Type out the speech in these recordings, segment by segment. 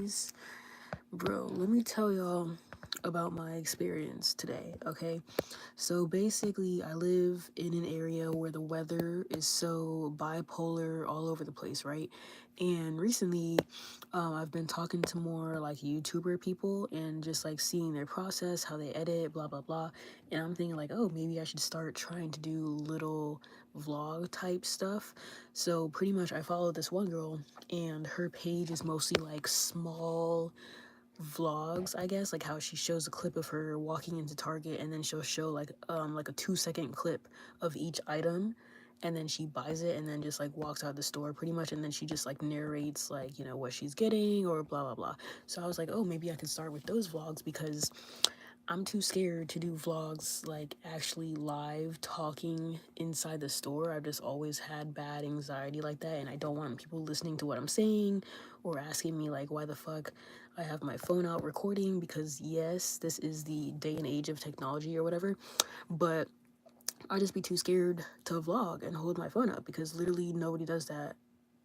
guys. Bro, let me tell y'all about my experience today, okay? So basically, I live in an area where the weather is so bipolar all over the place, right? And recently, I've been talking to more like YouTuber people and just like seeing their process, how they edit, blah, blah, blah. And I'm thinking, like, oh, maybe I should start trying to do little vlog type stuff. So pretty much, I follow this one girl, and her page is mostly like small vlogs, I guess, like how she shows a clip of her walking into Target, and then she'll show like a 2 second clip of each item, and then she buys it and then just like walks out the store pretty much, and then she just like narrates like, what she's getting or blah blah blah. So I was like, oh, maybe I can start with those vlogs because I'm too scared to do vlogs like actually live talking inside the store. I've just always had bad anxiety like that, and I don't want people listening to what I'm saying or asking me like why the fuck I have my phone out recording, because yes, this is the day and age of technology or whatever, but I just be too scared to vlog and hold my phone up because literally nobody does that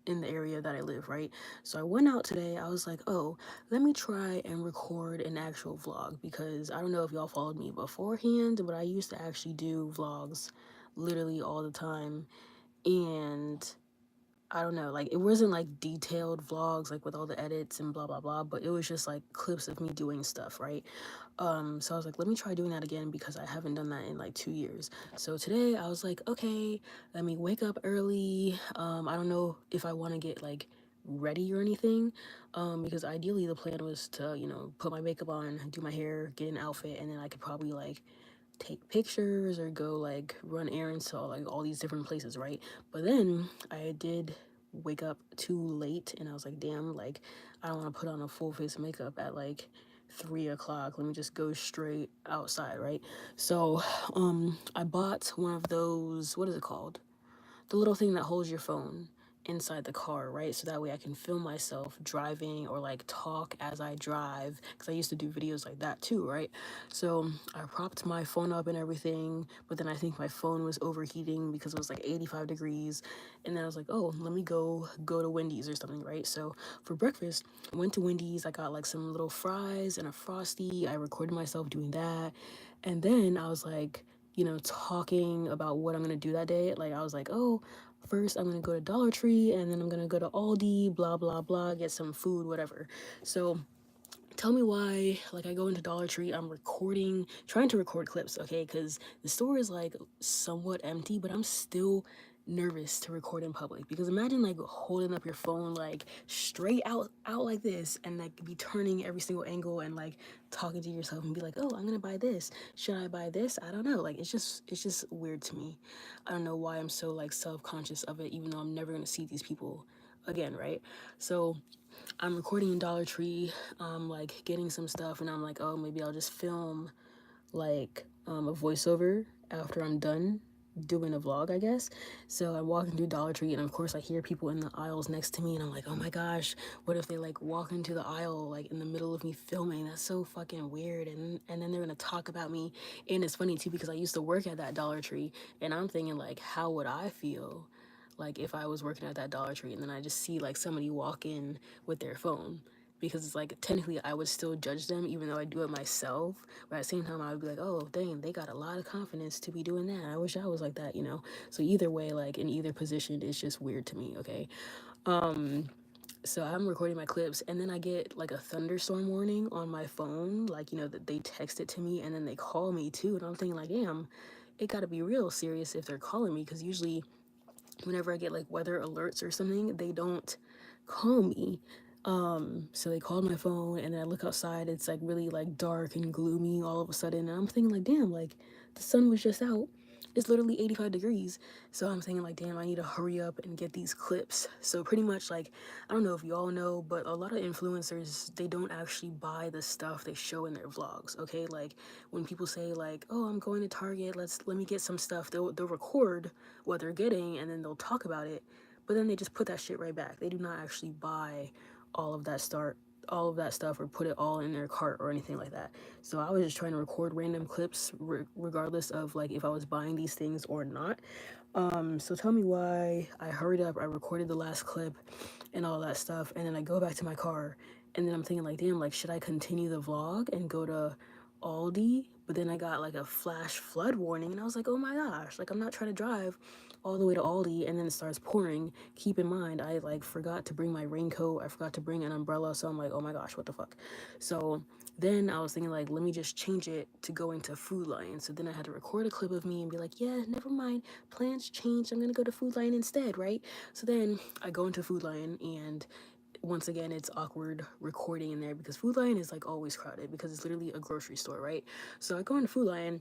in the area that I live, right? So I went out today. I was like, oh, let me try and record an actual vlog, because I don't know if y'all followed me beforehand, but I used to actually do vlogs literally all the time. And I don't know, like it wasn't like detailed vlogs like with all the edits and blah blah blah, but it was just like clips of me doing stuff, right? So I was like, let me try doing that again because I haven't done that in like 2 years. So today I was like, okay, let me wake up early. I don't know if I want to get like ready or anything, because ideally the plan was to, put my makeup on, do my hair, get an outfit, and then I could probably like take pictures or go like run errands to all these different places, right? But then I did wake up too late, and I was like, damn, like I don't want to put on a full face of makeup at like 3 o'clock. Let me just go straight outside, right? So I bought one of those, what is it called, the little thing that holds your phone inside the car, right? So that way I can film myself driving or like talk as I drive, because I used to do videos like that too, right? So I propped my phone up and everything, but then I think my phone was overheating because it was like 85 degrees. And then I was like, oh, let me go to Wendy's or something, right? So for breakfast, I went to Wendy's. I got like some little fries and a Frosty. I recorded myself doing that. And then I was like, talking about what I'm gonna do that day. Like I was like, oh, first I'm gonna go to Dollar Tree, and then I'm gonna go to Aldi, blah blah blah, get some food, whatever. So tell me why, like, I go into Dollar Tree, I'm trying to record clips, okay? Because the store is like somewhat empty, but I'm still nervous to record in public, because imagine like holding up your phone like straight out like this, and like be turning every single angle and like talking to yourself and be like, oh, I'm gonna buy this, should I buy this, I don't know, like it's just weird to me. I don't know why I'm so like self-conscious of it, even though I'm never gonna see these people again, right? So I'm recording in Dollar Tree, like getting some stuff, and I'm like, oh, maybe I'll just film like a voiceover after I'm done doing a vlog, I guess. So I'm walking through Dollar Tree, and of course I hear people in the aisles next to me, and I'm like, oh my gosh, what if they like walk into the aisle like in the middle of me filming? That's so fucking weird. And then they're gonna talk about me. And it's funny too, because I used to work at that Dollar Tree, and I'm thinking like, how would I feel like if I was working at that Dollar Tree and then I just see like somebody walk in with their phone? Because it's like technically I would still judge them even though I do it myself, but at the same time I would be like, oh dang, they got a lot of confidence to be doing that. I wish I was like that. So either way, like in either position, it's just weird to me. Okay. So I'm recording my clips, and then I get like a thunderstorm warning on my phone, like, that they text it to me, and then they call me too, and I'm thinking like, damn, it gotta be real serious if they're calling me, because usually whenever I get like weather alerts or something, they don't call me. So they called my phone, and then I look outside, it's like really like dark and gloomy all of a sudden, and I'm thinking like, damn, like the sun was just out. It's literally 85 degrees. So I'm thinking like, damn, I need to hurry up and get these clips. So pretty much like, I don't know if you all know, but a lot of influencers, they don't actually buy the stuff they show in their vlogs, okay? Like when people say like, oh, I'm going to Target, let me get some stuff, they'll record what they're getting, and then they'll talk about it, but then they just put that shit right back. They do not actually buy all of that start all of that stuff or put it all in their cart or anything like that. So I was just trying to record random clips regardless of like if I was buying these things or not. So tell me why I hurried up, I recorded the last clip and all that stuff, and then I go back to my car, And then I'm thinking like, damn, like should I continue the vlog and go to Aldi? But then I got like a flash flood warning and I was like, oh my gosh, like I'm not trying to drive all the way to Aldi and then it starts pouring. Keep in mind, I like forgot to bring my raincoat. I forgot to bring an umbrella. So I'm like, oh my gosh, what the fuck? So then I was thinking like, let me just change it to go into Food Lion. So then I had to record a clip of me and be like, yeah, never mind, plans changed. I'm gonna go to Food Lion instead, right? So then I go into Food Lion and once again it's awkward recording in there because Food Lion is like always crowded because it's literally a grocery store, right? So I go into Food Lion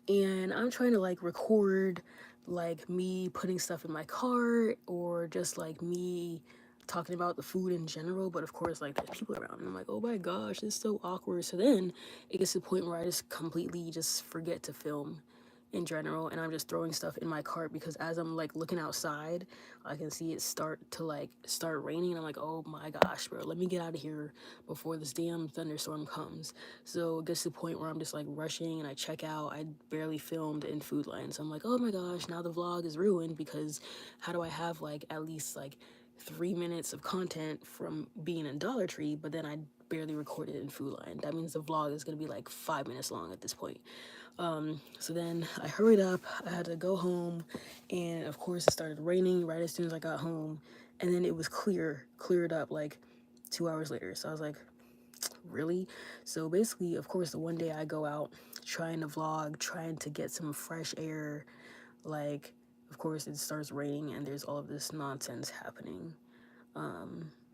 and I'm trying to like record like me putting stuff in my cart or just like me talking about the food in general, but of course like there's people around and I'm like, oh my gosh, this is so awkward. So then it gets to the point where I just completely just forget to film in general and I'm just throwing stuff in my cart because as I'm like looking outside I can see it start raining and I'm like, oh my gosh, bro, let me get out of here before this damn thunderstorm comes. So it gets to the point where I'm just like rushing and I check out. I barely filmed in Food Lion, so I'm like, oh my gosh, now the vlog is ruined because how do I have like at least like 3 minutes of content from being in Dollar Tree, but then I barely recorded in Food Lion. That means the vlog is gonna be like 5 minutes long at this point. So then I hurried up, I had to go home, and of course it started raining right as soon as I got home, and then it was cleared up like 2 hours later. So I was like, really? So basically, of course, the one day I go out trying to vlog, trying to get some fresh air, like, of course, it starts raining and there's all of this nonsense happening.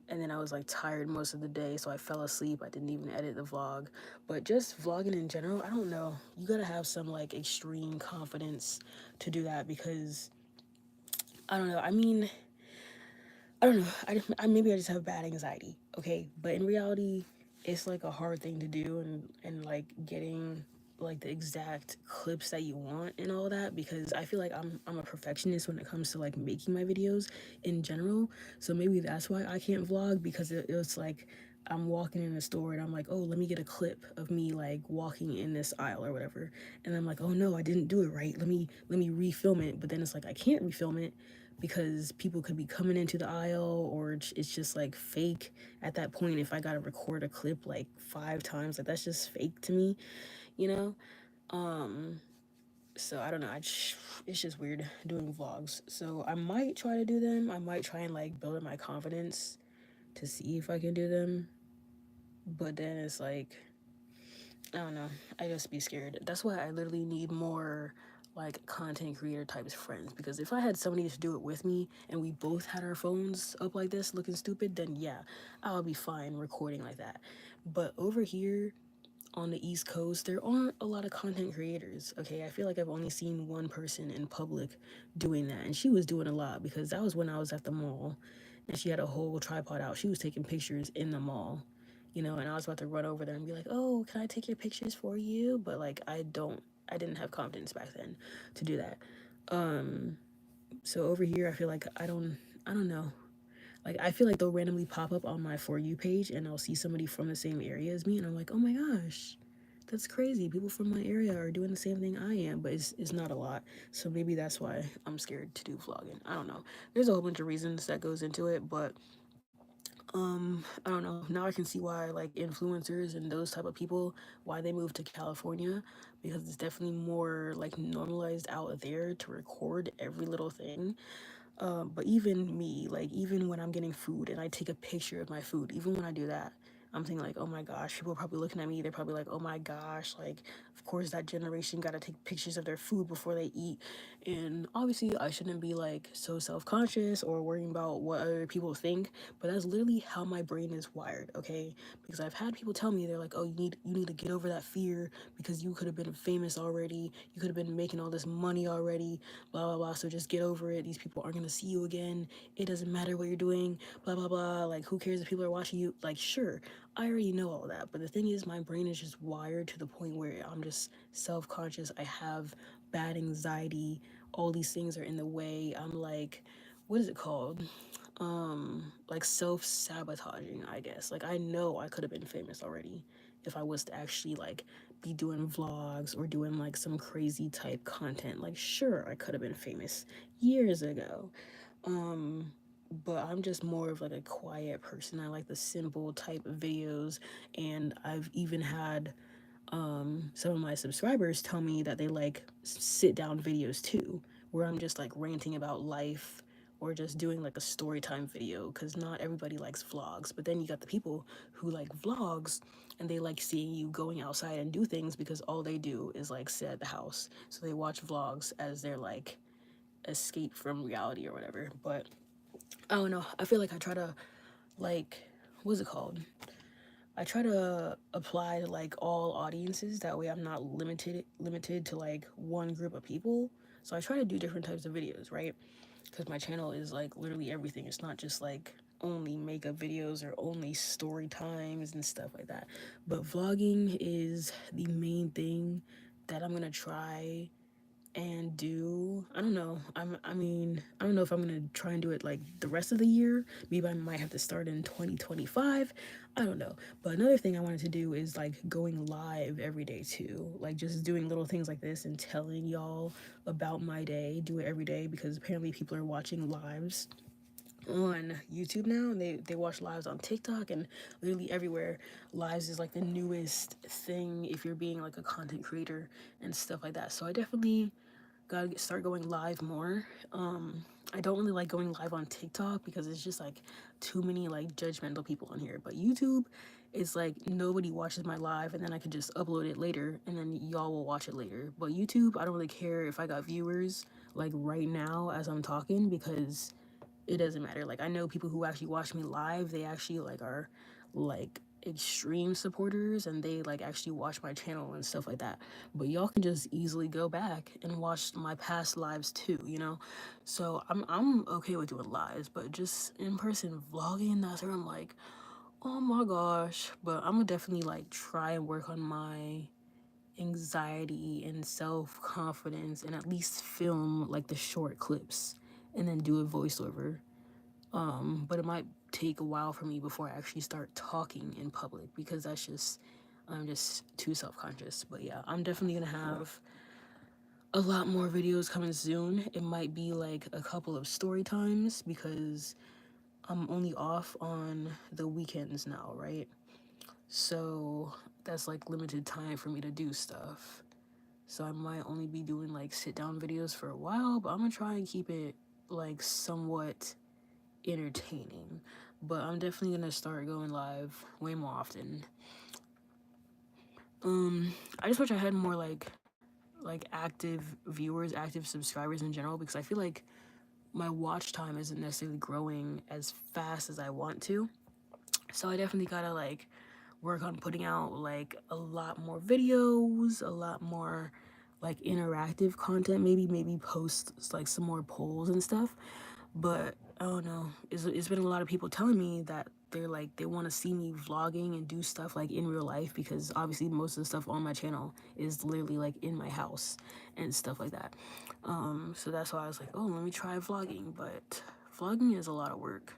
And then I was like tired most of the day, so I fell asleep. I didn't even edit the vlog. But just vlogging in general, I don't know. You gotta have some like extreme confidence to do that because I don't know. I mean, I don't know. I maybe I just have bad anxiety. Okay, but in reality, it's like a hard thing to do, and like getting like the exact clips that you want and all that because I feel like I'm a perfectionist when it comes to like making my videos in general. So maybe that's why I can't vlog because it was like I'm walking in a store and I'm like, oh, let me get a clip of me like walking in this aisle or whatever, and I'm like, oh no, I didn't do it right. Let me refilm it. But then it's like I can't refilm it because people could be coming into the aisle or it's just like fake at that point. If I gotta record a clip like 5 times, like that's just fake to me, you know. So I don't know, it's just weird doing vlogs. So I might try to do them. I might try and like build up my confidence to see if I can do them, but then it's like I don't know. I just be scared. That's why I literally need more like content creator types friends because if I had somebody to do it with me and we both had our phones up like this looking stupid, then yeah, I would be fine recording like that. But over here on the East Coast, there aren't a lot of content creators. Okay, I feel like I've only seen one person in public doing that, and she was doing a lot because that was when I was at the mall and she had a whole tripod out. She was taking pictures in the mall, and I was about to run over there and be like, oh, can I take your pictures for you? But like, I didn't have confidence back then to do that. So over here, I feel like I don't know. Like, I feel like they'll randomly pop up on my For You page and I'll see somebody from the same area as me. And I'm like, oh my gosh, that's crazy. People from my area are doing the same thing I am, but it's not a lot. So maybe that's why I'm scared to do vlogging. I don't know. There's a whole bunch of reasons that goes into it, but I don't know. Now I can see why like influencers and those type of people why they moved to California because it's definitely more like normalized out there to record every little thing. But even me, like even when I'm getting food and I take a picture of my food, even when I do that, I'm thinking like, oh my gosh, people are probably looking at me. They're probably like, oh my gosh, like of course that generation got to take pictures of their food before they eat. And obviously I shouldn't be like so self-conscious or worrying about what other people think, but that's literally how my brain is wired, okay? Because I've had people tell me they're like, oh, you need to get over that fear because you could have been famous already. You could have been making all this money already, blah blah blah. So just get over it. These people aren't gonna see you again. It doesn't matter what you're doing, blah blah blah. Like who cares if people are watching you? Like sure, I already know all that. But the thing is my brain is just wired to the point where I'm just self-conscious. I have bad anxiety. All these things are in the way. I'm like, what is it called? Like self-sabotaging, I guess. Like I know I could have been famous already if I was to actually like be doing vlogs or doing like some crazy type content. Like sure, I could have been famous years ago. but I'm just more of like a quiet person. I like the simple type of videos, and I've even had some of my subscribers tell me that they like sit down videos too, where I'm just like ranting about life or just doing like a story time video, because not everybody likes vlogs. But then you got the people who like vlogs and they like seeing you going outside and do things because all they do is like sit at the house. So they watch vlogs as their like escape from reality or whatever. But I don't know. I feel like I try to like, what's it called? I try to apply to like all audiences. That way, I'm not limited to like one group of people. So I try to do different types of videos, right? Because my channel is like literally everything. It's not just like only makeup videos or only story times and stuff like that. But vlogging is the main thing that I'm gonna try and do. I don't know. I don't know if I'm gonna try and do it like the rest of the year. Maybe I might have to start in 2025. I don't know. But another thing I wanted to do is like going live every day too. Like just doing little things like this and telling y'all about my day. Do it every day because apparently people are watching lives on YouTube now, and they watch lives on TikTok and literally everywhere. Lives is like the newest thing if you're being like a content creator and stuff like that. So I definitely gotta start going live more. I don't really like going live on TikTok because it's just like too many like judgmental people on here. But YouTube is like nobody watches my live and then I can just upload it later and then y'all will watch it later. But YouTube, I don't really care if I got viewers like right now as I'm talking because it doesn't matter. Like I know people who actually watch me live, they actually like are like extreme supporters and they like actually watch my channel and stuff like that. But y'all can just easily go back and watch my past lives too, you know? So I'm okay with doing lives, but just in person vlogging, that's where I'm like, oh my gosh. But I'm gonna definitely like try and work on my anxiety and self-confidence and at least film like the short clips and then do a voiceover. But it might take a while for me before I actually start talking in public because I'm just too self-conscious. But yeah, I'm definitely gonna have a lot more videos coming soon. It might be like a couple of story times because I'm only off on the weekends now, right? So that's like limited time for me to do stuff. So I might only be doing like sit down videos for a while, but I'm gonna try and keep it like somewhat entertaining. But I'm definitely gonna start going live way more often. I just wish I had more like active viewers, active subscribers in general, because I feel like my watch time isn't necessarily growing as fast as I want to. So I definitely gotta like work on putting out like a lot more videos, a lot more like interactive content, maybe post like some more polls and stuff. But I don't know. It's been a lot of people telling me that they're like they want to see me vlogging and do stuff like in real life because obviously most of the stuff on my channel is literally like in my house and stuff like that. So that's why I was like, oh, let me try vlogging. But vlogging is a lot of work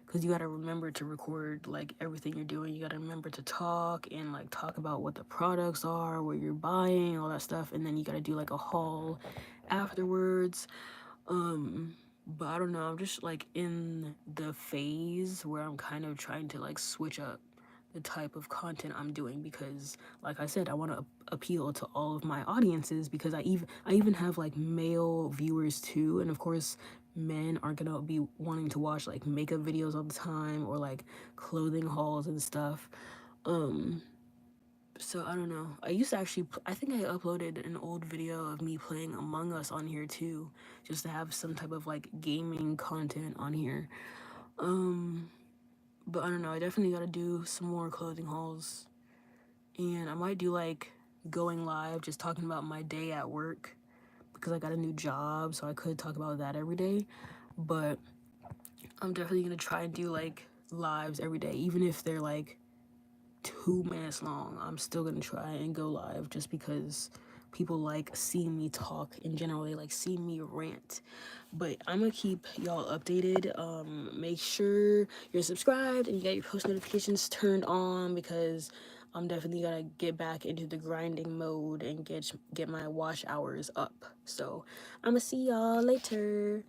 because you got to remember to record like everything you're doing. You got to remember to talk and like talk about what the products are, what you're buying, all that stuff, and then you got to do like a haul afterwards. But I don't know, I'm just like in the phase where I'm kind of trying to like switch up the type of content I'm doing because like I said, I want to appeal to all of my audiences because I even have like male viewers too, and of course men aren't gonna be wanting to watch like makeup videos all the time or like clothing hauls and stuff. Um so I don't know. I used to actually, I think I uploaded an old video of me playing Among Us on here too, just to have some type of like gaming content on here. Um, but I don't know. I definitely got to do some more clothing hauls, and I might do like going live, just talking about my day at work because I got a new job, so I could talk about that every day. But I'm definitely gonna try and do like lives every day, even if they're like 2 minutes long. I'm still gonna try and go live just because people like seeing me talk in general. They like seeing me rant. But I'm gonna keep y'all updated. Make sure you're subscribed and you got your post notifications turned on because I'm definitely gonna get back into the grinding mode and get my watch hours up. So I'm gonna see y'all later.